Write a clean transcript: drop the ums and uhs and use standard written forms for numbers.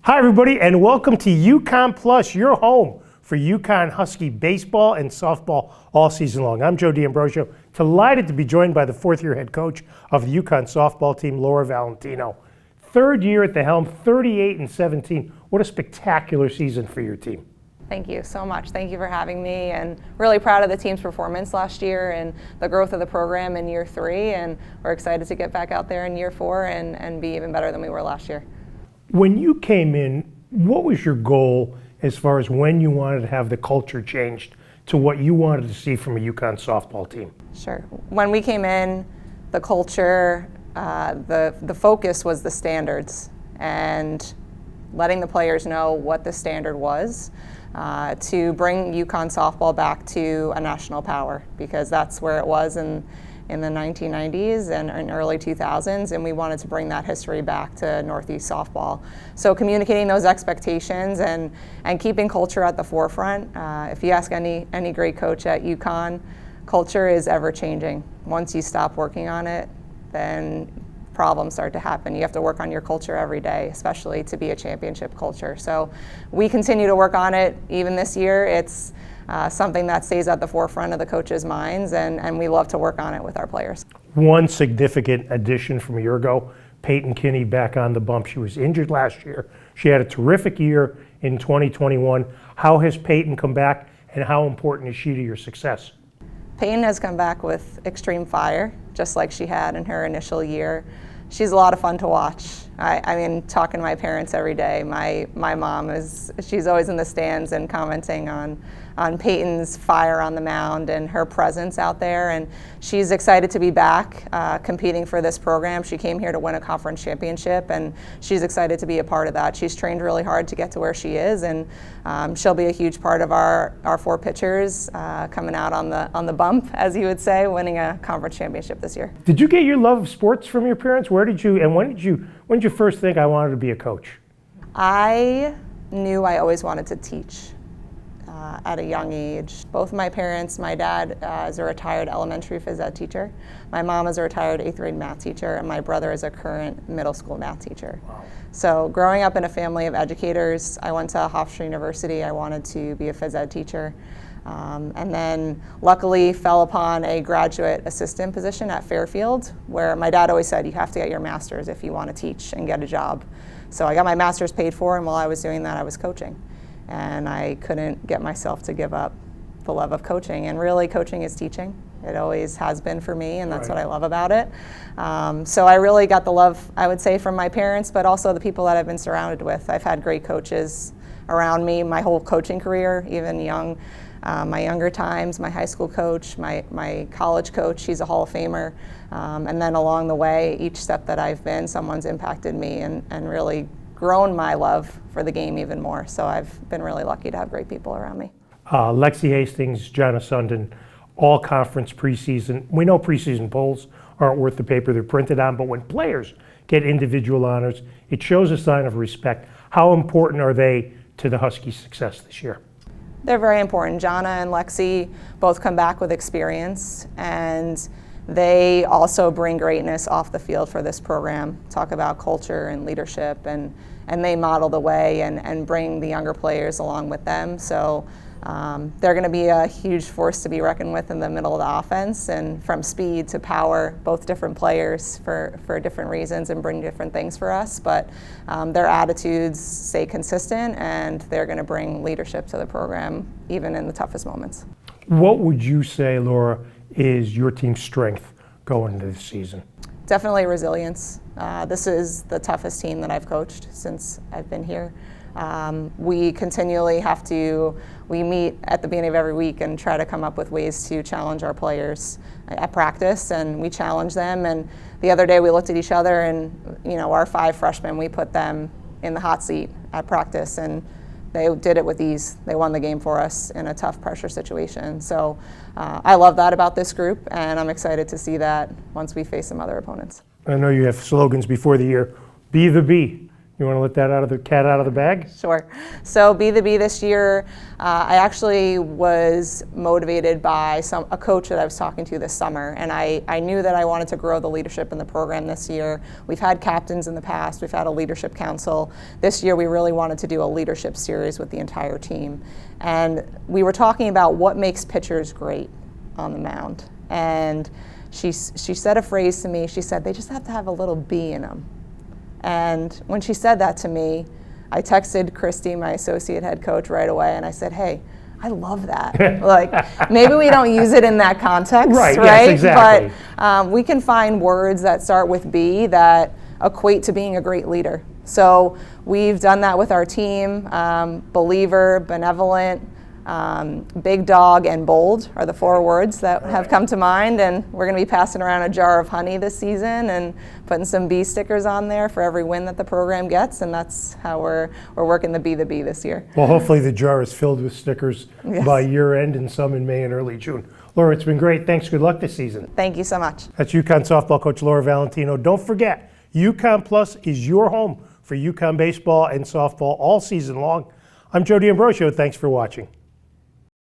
Hi, everybody, and welcome to UConn Plus, your home for UConn Husky baseball and softball all season long. I'm Joe D'Ambrosio, delighted to be joined by the fourth-year head coach of the UConn softball team, Laura Valentino. Third year at the helm, 38-17. What a spectacular season for your team. Thank you so much. Thank you for having me, and really proud of the team's performance last year and the growth of the program in year 3, and we're excited to get back out there in year 4 and be even better than we were last year. When you came in, what was your goal as far as when you wanted to have the culture changed to what you wanted to see from a UConn softball team? Sure. When we came in, the culture, the focus was the standards and letting the players know what the standard was to bring UConn softball back to a national power, because that's where it was in the 1990s and early 2000s, and we wanted to bring that history back to Northeast softball. So communicating those expectations and keeping culture at the forefront. If you ask any great coach at UConn, culture is ever changing. Once you stop working on it, then problems start to happen. You have to work on your culture every day, especially to be a championship culture. So we continue to work on it even this year. It's something that stays at the forefront of the coaches' minds, and we love to work on it with our players. One significant addition from a year ago, Peyton Kinney back on the bump. She was injured last year. She had a terrific year in 2021. How has Peyton come back, and how important is she to your success? Peyton has come back with extreme fire, just like she had in her initial year. She's a lot of fun to watch. I mean, talking to my parents every day. My mom she's always in the stands and commenting on Peyton's fire on the mound and her presence out there. And she's excited to be back competing for this program. She came here to win a conference championship, and she's excited to be a part of that. She's trained really hard to get to where she is, and she'll be a huge part of our 4 pitchers coming out on the bump, as you would say, winning a conference championship this year. Did you get your love of sports from your parents? Where did you, and when did you first think I wanted to be a coach? I knew I always wanted to teach at a young age. Both my parents, my dad is a retired elementary phys ed teacher. My mom is a retired 8th grade math teacher, and my brother is a current middle school math teacher. Wow. So growing up in a family of educators, I went to Hofstra University. I wanted to be a phys ed teacher. And then luckily fell upon a graduate assistant position at Fairfield, where my dad always said, you have to get your master's if you want to teach and get a job. So I got my master's paid for, and while I was doing that, I was coaching. And I couldn't get myself to give up the love of coaching. And really, coaching is teaching. It always has been for me, and that's right. What I love about it. So I really got the love, I would say, from my parents, but also the people that I've been surrounded with. I've had great coaches around me my whole coaching career, even young. My younger times, my high school coach, my college coach, he's a Hall of Famer. And then along the way, each step that I've been, someone's impacted me and really grown my love for the game even more. So I've been really lucky to have great people around me. Lexi Hastings, Jana Sundin, all conference preseason. We know preseason polls aren't worth the paper they're printed on, but when players get individual honors, it shows a sign of respect. How important are they to the Huskies' success this year? They're very important. Jana and Lexi both come back with experience, and they also bring greatness off the field for this program. Talk about culture and leadership, and they model the way and bring the younger players along with them. So they're going to be a huge force to be reckoned with in the middle of the offense, and from speed to power, both different players for different reasons and bring different things for us. But their attitudes stay consistent, and they're going to bring leadership to the program even in the toughest moments. What would you say, Laura, is your team's strength going into this season? Definitely resilience. This is the toughest team that I've coached since I've been here. We continually we meet at the beginning of every week and try to come up with ways to challenge our players at practice, and we challenge them. And the other day we looked at each other, and our 5 freshmen, we put them in the hot seat at practice, and they did it with ease. They won the game for us in a tough pressure situation. So I love that about this group, and I'm excited to see that once we face some other opponents. I know you have slogans before the year. Be the bee. You want to let that cat out of the bag? Sure. So Be the Bee this year, I actually was motivated by a coach that I was talking to this summer, and I knew that I wanted to grow the leadership in the program this year. We've had captains in the past, we've had a leadership council. This year we really wanted to do a leadership series with the entire team. And we were talking about what makes pitchers great on the mound. And she said a phrase to me, she said, they just have to have a little bee in them. And when she said that to me, I texted Christy, my associate head coach, right away, and I said, hey, I love that. Like, maybe we don't use it in that context, right? Yes, exactly. But we can find words that start with B that equate to being a great leader. So we've done that with our team. Believer, benevolent, big dog, and bold are the 4 words that have come to mind, and we're going to be passing around a jar of honey this season and putting some bee stickers on there for every win that the program gets, and that's how we're working the Be the Bee this year. Well, hopefully the jar is filled with stickers by year end and some in May and early June. Laura, it's been great. Thanks. Good luck this season. Thank you so much. That's UConn softball coach Laura Valentino. Don't forget, UConn Plus is your home for UConn baseball and softball all season long. I'm Joe D'Ambrosio. Thanks for watching.